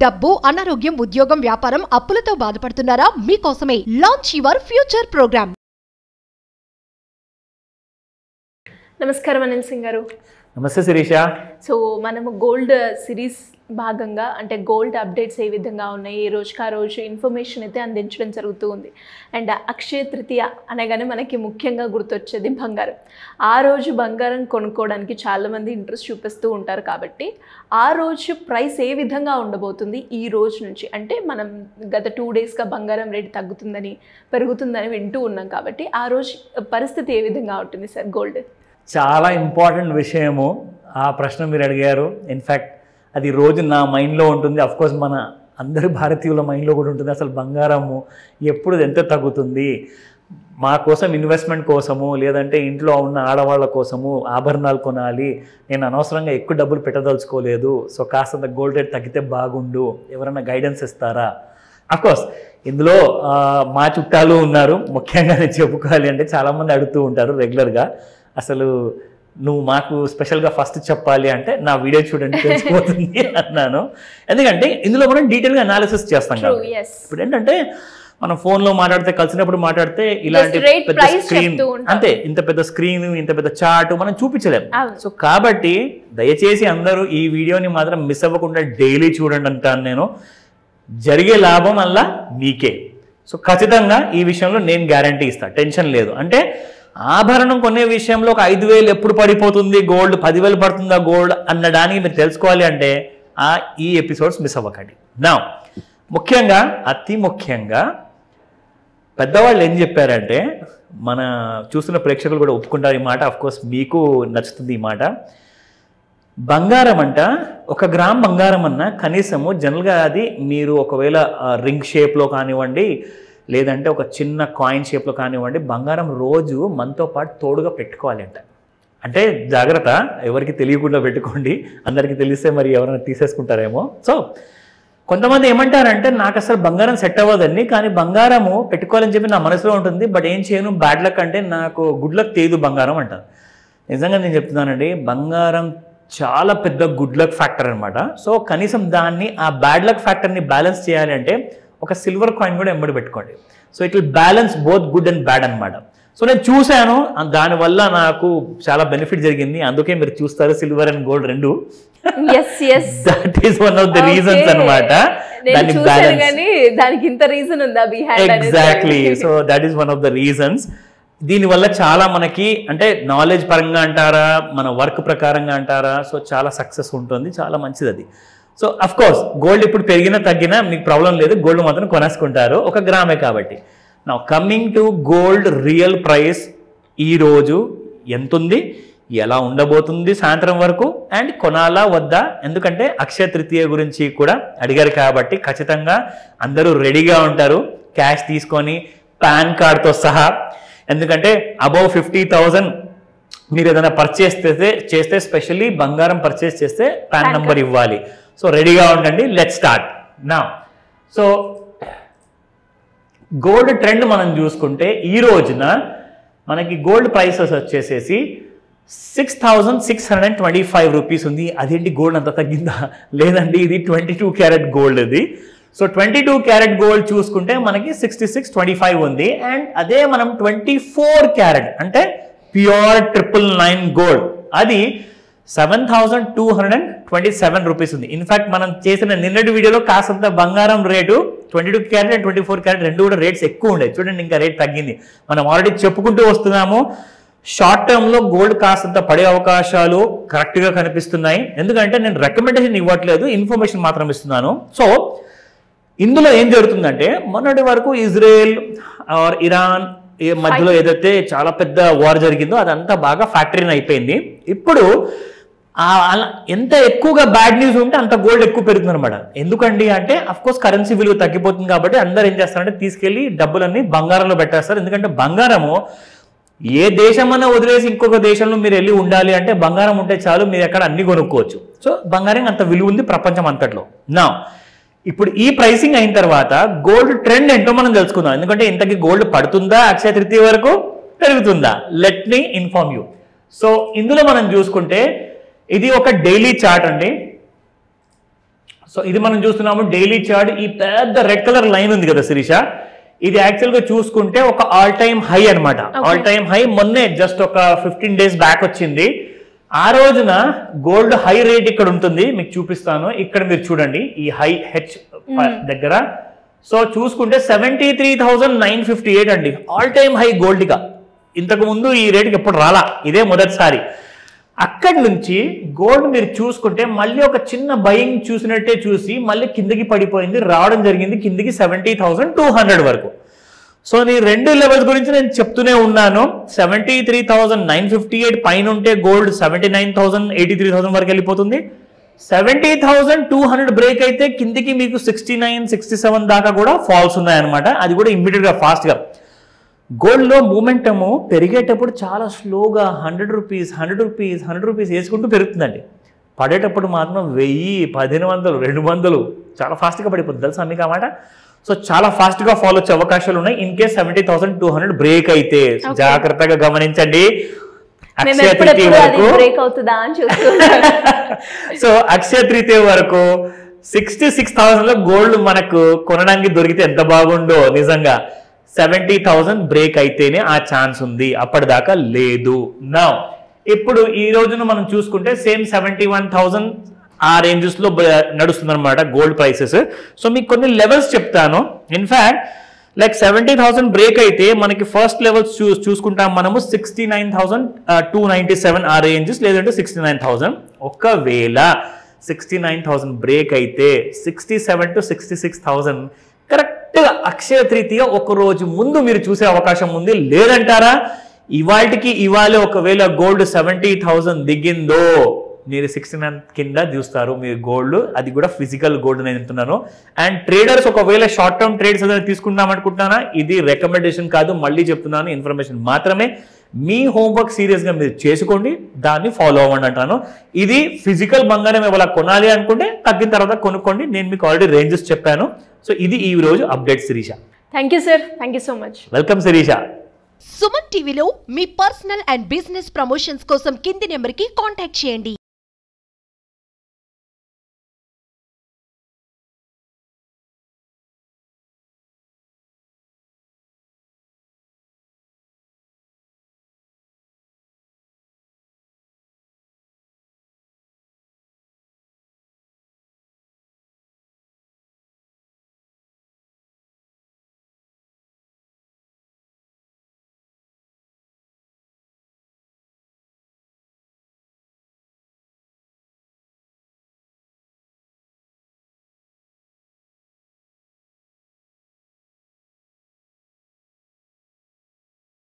డబ్బు, అనారోగ్యం, ఉద్యోగం, వ్యాపారం, అప్పులతో బాధపడుతున్నారా? మీకోసమే లాంచ్ యువర్ ఫ్యూచర్ ప్రోగ్రామ్. నమస్కారం అనిల్ సింగ్ గారు. నమస్తే శిరీష. సో మనము గోల్డ్ సిరీస్ భాగంగా అంటే గోల్డ్ అప్డేట్స్ ఏ విధంగా ఉన్నాయి, ఏ రోజుకి ఆ రోజు ఇన్ఫర్మేషన్ అయితే అందించడం జరుగుతూ ఉంది. అండ్ అక్షయ తృతీయ అనగానే మనకి ముఖ్యంగా గుర్తొచ్చేది బంగారం. ఆ రోజు బంగారం కొనుక్కోవడానికి చాలామంది ఇంట్రెస్ట్ చూపిస్తూ ఉంటారు. కాబట్టి ఆ రోజు ప్రైస్ ఏ విధంగా ఉండబోతుంది ఈ రోజు నుంచి? అంటే మనం గత 2 డేస్గా బంగారం రేటు తగ్గుతుందని పెరుగుతుందని వింటూ ఉన్నాం. కాబట్టి ఆ రోజు పరిస్థితి ఏ విధంగా ఉంటుంది సార్ గోల్డ్? చాలా ఇంపార్టెంట్ విషయము ఆ ప్రశ్న మీరు అడిగారు. ఇన్ఫ్యాక్ట్ అది రోజు నా మైండ్లో ఉంటుంది. అఫ్కోర్స్ మన అందరి భారతీయుల మైండ్లో కూడా ఉంటుంది. అసలు బంగారము ఎప్పుడు ఎంత తగ్గుతుంది, మా కోసం ఇన్వెస్ట్మెంట్ కోసము లేదంటే ఇంట్లో ఉన్న ఆడవాళ్ళ కోసము ఆభరణాలు కొనాలి, నేను అనవసరంగా ఎక్కువ డబ్బులు పెట్టదలుచుకోలేదు, సో కాస్తంత గోల్డ్ రేట్ తగ్గితే బాగుండు, ఎవరైనా గైడెన్స్ ఇస్తారా? అఫ్కోర్స్ ఇందులో మా చుట్టాలు ఉన్నారు. ముఖ్యంగా నేను చెప్పుకోవాలి అంటే చాలామంది అడుగుతూ ఉంటారు రెగ్యులర్గా, అసలు నువ్వు మాకు స్పెషల్గా ఫస్ట్ చెప్పాలి అంటే నా వీడియో చూడండి తెలిసిపోతుంది అన్నాను. ఎందుకంటే ఇందులో మనం డీటెయిల్గా అనాలిసిస్ చేస్తాం కాబట్టి. ఇప్పుడు ఏంటంటే మనం ఫోన్లో మాట్లాడితే, కలిసినప్పుడు మాట్లాడితే ఇలాంటి పెద్ద స్క్రీన్, అంతే ఇంత పెద్ద స్క్రీన్, ఇంత పెద్ద చార్ట్ మనం చూపించలేము. సో కాబట్టి దయచేసి అందరూ ఈ వీడియోని మాత్రం మిస్ అవ్వకుండా డైలీ చూడండి అంటాను నేను. జరిగే లాభం వల్ల మీకే. సో ఖచ్చితంగా ఈ విషయంలో నేను గ్యారంటీ ఇస్తాను, టెన్షన్ లేదు. అంటే ఆభరణం కొనే విషయంలో ఒక 5,000 ఎప్పుడు పడిపోతుంది గోల్డ్, 10,000 పడుతుందా గోల్డ్ అన్నదానికి మీరు తెలుసుకోవాలి అంటే ఈ ఎపిసోడ్స్ మిస్ అవ్వకండి. నా ముఖ్యంగా అతి ముఖ్యంగా పెద్దవాళ్ళు ఏం చెప్పారంటే, మన చూస్తున్న ప్రేక్షకులు కూడా ఒప్పుకుంటారు ఈ మాట, అఫ్కోర్స్ మీకు నచ్చుతుంది ఈ మాట. బంగారం అంట, 1 గ్రామ్ బంగారం అన్న కనీసము జనరల్గా అది మీరు ఒకవేళ రింగ్ షేప్లో కానివ్వండి లేదంటే ఒక చిన్న కాయిన్ షేప్లో కానివ్వండి, బంగారం రోజు మనతో పాటు తోడుగా పెట్టుకోవాలి అంట. అంటే జాగ్రత్త, ఎవరికి తెలియకుండా పెట్టుకోండి, అందరికీ తెలిస్తే మరి ఎవరైనా తీసేసుకుంటారేమో. సో కొంతమంది ఏమంటారంటే, నాకు అసలు బంగారం సెట్ అవ్వదండి, కానీ బంగారము పెట్టుకోవాలని చెప్పి నా మనసులో ఉంటుంది, బట్ ఏం చేయను, బ్యాడ్ లక్ అంటే నాకు గుడ్ లక్ తెలీదు బంగారం అంటారు. నిజంగా నేను చెప్తున్నానండి, బంగారం చాలా పెద్ద గుడ్ లక్ ఫ్యాక్టర్ అనమాట. సో కనీసం దాన్ని, ఆ బ్యాడ్ లక్ ఫ్యాక్టర్ని బ్యాలెన్స్ చేయాలి అంటే ఒక సిల్వర్ కాయిన్ కూడా ఎంబడి పెట్టుకోండి. So it will balance both good and bad అనమాట. సో నేను చూశాను, దానివల్ల నాకు చాలా బెనిఫిట్ జరిగింది. అందుకే మీరు చూస్తారు సిల్వర్ అండ్ గోల్డ్ రెండు. That is one of the reasons అనమాట. Exactly. So that is one of the reasons. దీనివల్ల చాలా మనకి అంటే నాలెడ్జ్ పరంగా అంటారా, మన వర్క్ ప్రకారంగా అంటారా, సో చాలా సక్సెస్ ఉంటుంది, చాలా మంచిది అది. సో అఫ్ కోర్స్ గోల్డ్ ఇప్పుడు పెరిగినా తగ్గినా మీకు ప్రాబ్లం లేదు, గోల్డ్ మాత్రం కొనేసుకుంటారు, 1 గ్రామే కాబట్టి. నా coming to gold real price ఈరోజు ఎంత ఉంది, ఎలా ఉండబోతుంది సాయంత్రం వరకు, అండ్ కొనాలా వద్దా, ఎందుకంటే అక్షయ తృతీయ గురించి కూడా అడిగారు కాబట్టి ఖచ్చితంగా అందరూ రెడీగా ఉంటారు క్యాష్ తీసుకొని, పాన్ కార్డ్తో సహా. ఎందుకంటే అబౌవ్ 50,000 మీరు ఏదైనా పర్చేస్ చేస్తే స్పెషల్లీ బంగారం పర్చేస్ చేస్తే పాన్ నంబర్ ఇవ్వాలి. సో రెడీగా ఉండండి, లెట్స్ స్టార్ట్ నా. సో గోల్డ్ ట్రెండ్ మనం చూసుకుంటే ఈ రోజున మనకి గోల్డ్ ప్రైసెస్ వచ్చేసేసి 6,625 రూపీస్ ఉంది. అదేంటి గోల్డ్ అంత తగ్గిందా? లేదండి, ఇది 22 క్యారెట్ గోల్డ్ ఇది. సో 22 క్యారెట్ గోల్డ్ చూసుకుంటే మనకి 6625 ఉంది. అండ్ అదే మనం 24 క్యారెట్ అంటే ప్యూర్ 999 గోల్డ్, అది 7,227 రూపీస్ ఉంది. ఇన్ఫాక్ట్ మనం చేసిన నిన్నటి వీడియోలో కాసంత బంగారం రేటు 22 క్యారెట్ అండ్ 24 క్యారెట్ రెండు కూడా రేట్స్ ఎక్కువ ఉండే. చూడండి, ఇంకా రేట్ తగ్గింది. మనం ఆల్రెడీ చెప్పుకుంటూ వస్తున్నాము, షార్ట్ టర్మ్లో గోల్డ్ కాసంత పడే అవకాశాలు కరెక్ట్గా కనిపిస్తున్నాయి. ఎందుకంటే నేను రికమెండేషన్ ఇవ్వట్లేదు, ఇన్ఫర్మేషన్ మాత్రం ఇస్తున్నాను. సో ఇందులో ఏం జరుగుతుందంటే, మొన్నటి వరకు ఇజ్రాయెల్ ఆర్ ఇరాన్ మధ్యలో ఏదైతే చాలా పెద్ద వార్ జరిగిందో అదంతా బాగా ఫ్యాక్టరీన్ అయిపోయింది. ఇప్పుడు ఎంత ఎక్కువగా బ్యాడ్ న్యూస్ ఉంటే అంత గోల్డ్ ఎక్కువ పెరుగుతుంది అనమాట. ఎందుకండి అంటే అఫ్కోర్స్ కరెన్సీ విలువ తగ్గిపోతుంది కాబట్టి అందరు ఏం చేస్తారంటే తీసుకెళ్లి డబ్బులన్నీ బంగారంలో పెట్టేస్తారు. ఎందుకంటే బంగారము ఏ దేశమన్నా వదిలేసి ఇంకొక దేశంలో మీరు వెళ్ళి ఉండాలి అంటే బంగారం ఉంటే చాలు, మీరు ఎక్కడ అన్ని కొనుక్కోవచ్చు. సో బంగారం అంత విలువ ఉంది ప్రపంచం అంతట్లో. నా ఇప్పుడు ఈ ప్రైసింగ్ అయిన తర్వాత గోల్డ్ ట్రెండ్ ఏంటో మనం తెలుసుకుందాం. ఎందుకంటే ఇంతకీ గోల్డ్ పడుతుందా అక్షయ తృతీయ వరకు, పెరుగుతుందా? Let me inform you. So ఇందులో మనం చూసుకుంటే ఇది ఒక డైలీ చార్ట్ అండి. సో ఇది మనం చూస్తున్నాము డైలీ చార్ట్. ఈ పెద్ద రెడ్ కలర్ లైన్ ఉంది కదా శిరీష, ఇది యాక్చువల్ గా చూసుకుంటే ఒక ఆల్ టైమ్ హై అనమాట. ఆల్ టైమ్ హై మొన్నే జస్ట్ ఒక 15 days బ్యాక్ వచ్చింది. ఆ రోజున గోల్డ్ హై రేట్ ఇక్కడ ఉంటుంది, మీకు చూపిస్తాను. ఇక్కడ మీరు చూడండి ఈ హై హెచ్ దగ్గర. సో చూసుకుంటే 73,958 అండి, ఆల్ టైమ్ హై గోల్డ్ గా. ఇంతకు ముందు ఈ రేటుకి ఎప్పుడు రాలా, ఇదే మొదటిసారి. అక్కడి నుంచి గోల్డ్ మీరు చూసుకుంటే మళ్ళీ ఒక చిన్న బయింగ్ చూసినట్టే చూసి మళ్ళీ కిందకి పడిపోయింది, రావడం జరిగింది కిందికి 70,200 వరకు. సో నీ రెండు లెవెల్స్ గురించి నేను చెప్తూనే ఉన్నాను. 73,958 పైన ఉంటే గోల్డ్ 79,000, 83,000 వరకు వెళ్ళిపోతుంది. 70,200 బ్రేక్ అయితే కిందికి మీకు 69, 67 దాకా కూడా ఫాల్స్ ఉన్నాయన్నమాట. అది కూడా ఇమ్మీడియట్ గా ఫాస్ట్ గా. గోల్డ్ లో మూమెంటము పెరిగేటప్పుడు చాలా స్లోగా 100 రూపీస్ 100 రూపీస్ 100 రూపీస్ వేసుకుంటూ పెరుగుతుందండి. పడేటప్పుడు మాత్రం 1000, 1500, 200 చాలా ఫాస్ట్గా పడిపోతుంది, తెలుసా మీకు అన్నమాట. సో చాలా ఫాస్ట్గా ఫాలో వచ్చే అవకాశాలు ఉన్నాయి ఇన్ కేస్ 70,200 బ్రేక్ అయితే. జాగ్రత్తగా గమనించండి. అక్షయ తృతీయ వరకు సో అక్షయ తృతీయ వరకు 66,000 లో గోల్డ్ మనకు కొనడానికి దొరికితే ఎంత బాగుండో నిజంగా. 70,000 బ్రేక్ అయితేనే ఆ ఛాన్స్ ఉంది, అప్పటిదాకా లేదు. నా ఇప్పుడు ఈ రోజున మనం చూసుకుంటే సేమ్ 71,000 ఆ రేంజెస్ లో నడుస్తుంది అనమాట గోల్డ్ ప్రైసెస్. సో మీకు కొన్ని లెవెల్స్ చెప్తాను. ఇన్ఫాక్ట్ లైక్ 70,000 బ్రేక్ అయితే మనకి ఫస్ట్ లెవెల్స్ చూసుకుంటాం మనము 69,297 ఆ రేంజెస్, లేదంటే 69,000. ఒకవేళ 69,000 బ్రేక్ అయితే 67 to 66,000 కరెక్ట్గా అక్షయ తృతీయ ఒక రోజు ముందు మీరు చూసే అవకాశం ఉంది. లేదంటారా ఇవాళకి ఇవాళ ఒకవేళ గోల్డ్ 70,000 దిగిందో మీరు 69 కింద చూస్తారు మీరు గోల్డ్, అది కూడా ఫిజికల్ గోల్డ్ నేను చెప్తున్నాను. అండ్ ట్రేడర్స్ ఒకవేళ షార్ట్ టర్మ్ ట్రేడ్స్ ఏదైనా తీసుకుందాం అనుకుంటున్నారా, ఇది రికమెండేషన్ కాదు, మళ్ళీ చెప్తున్నాను, ఇన్ఫర్మేషన్ మాత్రమే. మీ హోంవర్క్ సీరియస్గా మీరు చేసుకోండి, దాన్ని ఫాలో అవ్వండి అంటాను. ఇది ఫిజికల్ బంగారం ఇవాళ కొనాలి అనుకుంటే తగ్గిన తర్వాత కొనుక్కోండి. నేను మీకు ఆల్రెడీ రేంజెస్ చెప్పాను. సో ఇది ఈ రోజు update Sirisha. Thank you sir, thank you so much. Welcome Sirisha. Suman టీవీలో మీ పర్సనల్ అండ్ బిజినెస్ ప్రమోషన్స్ కోసం కింది నెంబర్కి కాంటాక్ట్ చేయండి.